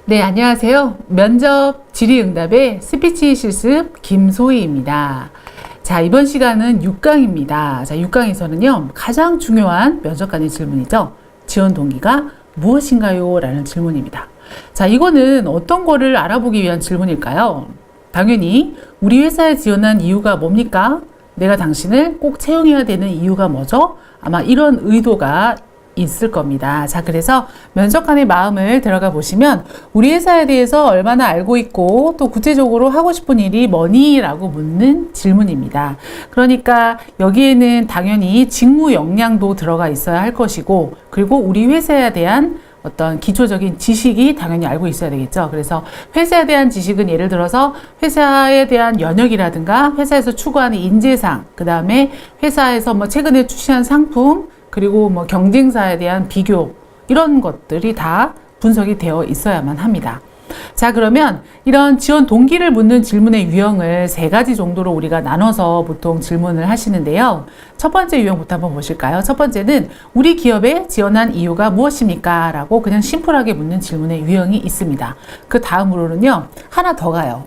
네, 안녕하세요. 면접 질의응답의 스피치 실습 김소희입니다. 자, 이번 시간은 6강입니다. 자, 6강에서는요, 가장 중요한 면접관의 질문이죠. 지원 동기가 무엇인가요? 라는 질문입니다. 자, 이거는 어떤 거를 알아보기 위한 질문일까요? 당연히 우리 회사에 지원한 이유가 뭡니까? 내가 당신을 꼭 채용해야 되는 이유가 뭐죠? 아마 이런 의도가 있을 겁니다. 자, 그래서 면접관의 마음을 들어가 보시면 우리 회사에 대해서 얼마나 알고 있고 또 구체적으로 하고 싶은 일이 뭐니? 라고 묻는 질문입니다. 그러니까 여기에는 당연히 직무 역량도 들어가 있어야 할 것이고, 그리고 우리 회사에 대한 어떤 기초적인 지식이 당연히 알고 있어야 되겠죠. 그래서 회사에 대한 지식은 예를 들어서 회사에 대한 연역이라든가 회사에서 추구하는 인재상, 그 다음에 회사에서 뭐 최근에 출시한 상품, 그리고 뭐 경쟁사에 대한 비교, 이런 것들이 다 분석이 되어 있어야만 합니다. 자, 그러면 이런 지원 동기를 묻는 질문의 유형을 3가지 정도로 우리가 나눠서 보통 질문을 하시는데요. 첫 번째 유형부터 한번 보실까요? 첫 번째는 우리 기업에 지원한 이유가 무엇입니까? 라고 그냥 심플하게 묻는 질문의 유형이 있습니다. 그 다음으로는요, 하나 더 가요.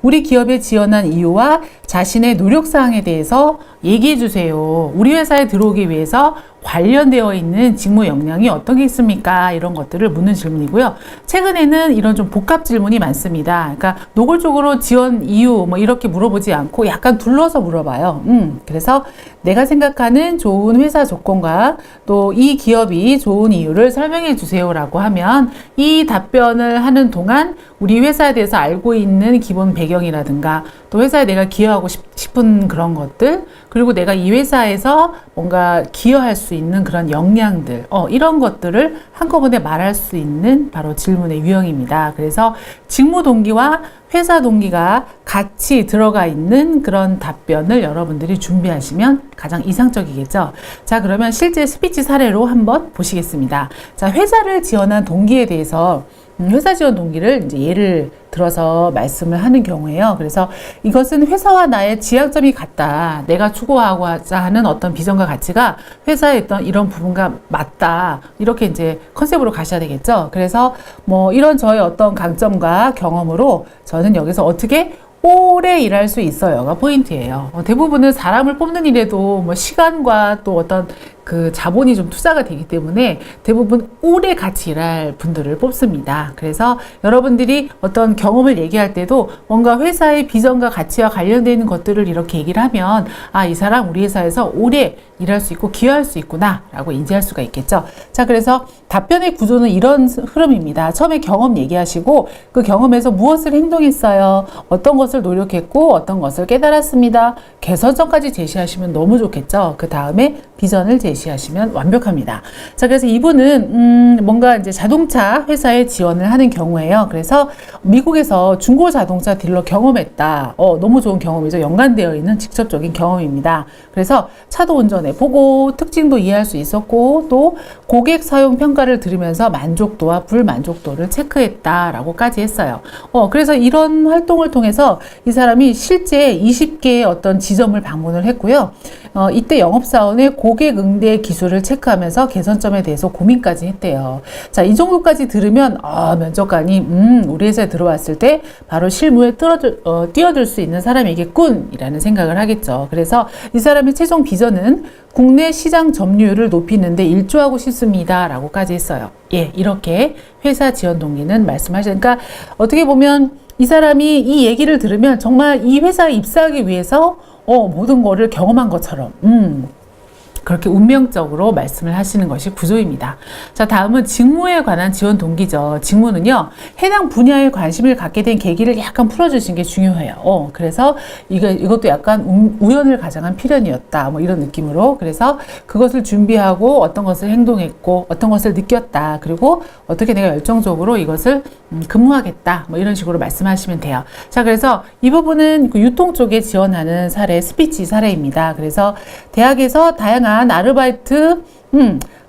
우리 기업에 지원한 이유와 자신의 노력사항에 대해서 얘기해 주세요. 우리 회사에 들어오기 위해서 관련되어 있는 직무 역량이 어떤 게 있습니까? 이런 것들을 묻는 질문이고요. 최근에는 이런 좀 복합 질문이 많습니다. 그러니까 노골적으로 지원 이유 뭐 이렇게 물어보지 않고 약간 둘러서 물어봐요. 그래서 내가 생각하는 좋은 회사 조건과 또 이 기업이 좋은 이유를 설명해 주세요라고 하면 이 답변을 하는 동안 우리 회사에 대해서 알고 있는 기본 배경이라든가 또 회사에 내가 기여하고 싶은 그런 것들, 그리고 내가 이 회사에서 뭔가 기여할 수 있는 그런 역량들, 이런 것들을 한꺼번에 말할 수 있는 바로 질문의 유형입니다. 그래서 직무 동기와 회사 동기가 같이 들어가 있는 그런 답변을 여러분들이 준비하시면 가장 이상적이겠죠. 자, 그러면 실제 스피치 사례로 한번 보시겠습니다. 자, 회사를 지원한 동기에 대해서 회사 지원 동기를 이제 예를 들어서 말씀을 하는 경우에요. 그래서 이것은 회사와 나의 지향점이 같다. 내가 추구하고자 하는 어떤 비전과 가치가 회사에 있던 이런 부분과 맞다. 이렇게 이제 컨셉으로 가셔야 되겠죠. 그래서 뭐 이런 저의 어떤 강점과 경험으로 저는 여기서 어떻게 오래 일할 수 있어요가 포인트예요. 대부분은 사람을 뽑는 일에도 뭐 시간과 또 어떤 그 자본이 좀 투자가 되기 때문에 대부분 오래 같이 일할 분들을 뽑습니다. 그래서 여러분들이 어떤 경험을 얘기할 때도 뭔가 회사의 비전과 가치와 관련되어 있는 것들을 이렇게 얘기를 하면 아, 이 사람 우리 회사에서 오래 일할 수 있고 기여할 수 있구나 라고 인지할 수가 있겠죠. 자, 그래서 답변의 구조는 이런 흐름입니다. 처음에 경험 얘기하시고 그 경험에서 무엇을 행동했어요, 어떤 것을 노력했고 어떤 것을 깨달았습니다, 개선점까지 제시하시면 너무 좋겠죠. 그 다음에 비전을 제시하시면 완벽합니다. 자, 그래서 이분은 뭔가 이제 자동차 회사에 지원을 하는 경우에요. 그래서 미국에서 중고 자동차 딜러 경험했다. 너무 좋은 경험이죠. 연관되어 있는 직접적인 경험입니다. 그래서 차도 운전해 보고 특징도 이해할 수 있었고 또 고객 사용 평가를 들으면서 만족도와 불만족도를 체크했다라고까지 했어요. 그래서 이런 활동을 통해서 이 사람이 실제 20개의 어떤 지점을 방문을 했고요. 이때 영업사원의 고객 응대 기술을 체크하면서 개선점에 대해서 고민까지 했대요. 자, 이 정도까지 들으면 면접관이 우리 회사에 들어왔을 때 바로 실무에 뛰어들 수 있는 사람이겠군 이라는 생각을 하겠죠. 그래서 이 사람의 최종 비전은 국내 시장 점유율을 높이는 데 일조하고 싶습니다 라고까지 했어요. 예, 이렇게 회사 지원 동기는 말씀하시니까 그러니까 어떻게 보면 이 사람이 이 얘기를 들으면 정말 이 회사에 입사하기 위해서 모든 거를 경험한 것처럼 그렇게 운명적으로 말씀을 하시는 것이 구조입니다. 자, 다음은 직무에 관한 지원 동기죠. 직무는요, 해당 분야에 관심을 갖게 된 계기를 약간 풀어주시는 게 중요해요. 그래서 이것도 약간 우연을 가장한 필연이었다. 뭐 이런 느낌으로. 그래서 그것을 준비하고 어떤 것을 행동했고 어떤 것을 느꼈다. 그리고 어떻게 내가 열정적으로 이것을 근무하겠다. 뭐 이런 식으로 말씀하시면 돼요. 자, 그래서 이 부분은 그 유통 쪽에 지원하는 사례, 스피치 사례입니다. 그래서 대학에서 다양한 아르바이트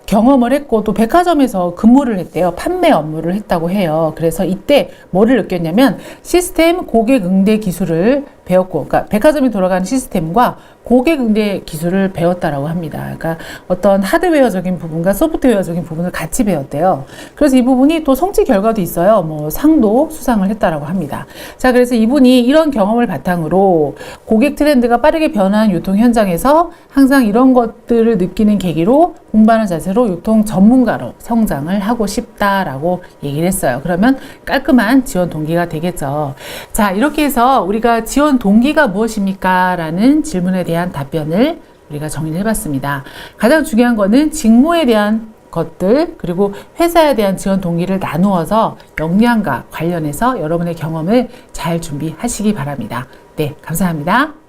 경험을 했고 또 백화점에서 근무를 했대요. 판매 업무를 했다고 해요. 그래서 이때 뭐를 느꼈냐면 시스템 고객 응대 기술을 배웠고, 그러니까 백화점이 돌아가는 시스템과 고객 응대 기술을 배웠다라고 합니다. 그러니까 어떤 하드웨어적인 부분과 소프트웨어적인 부분을 같이 배웠대요. 그래서 이 부분이 또 성취 결과도 있어요. 뭐 상도 수상을 했다라고 합니다. 자, 그래서 이분이 이런 경험을 바탕으로 고객 트렌드가 빠르게 변하는 유통 현장에서 항상 이런 것들을 느끼는 계기로 공부하는 자세로 유통 전문가로 성장을 하고 싶다라고 얘기를 했어요. 그러면 깔끔한 지원 동기가 되겠죠. 자, 이렇게 해서 우리가 지원 동기가 무엇입니까? 라는 질문에 대한 답변을 우리가 정리를 해봤습니다. 가장 중요한 거는 직무에 대한 것들, 그리고 회사에 대한 지원 동기를 나누어서 역량과 관련해서 여러분의 경험을 잘 준비하시기 바랍니다. 네, 감사합니다.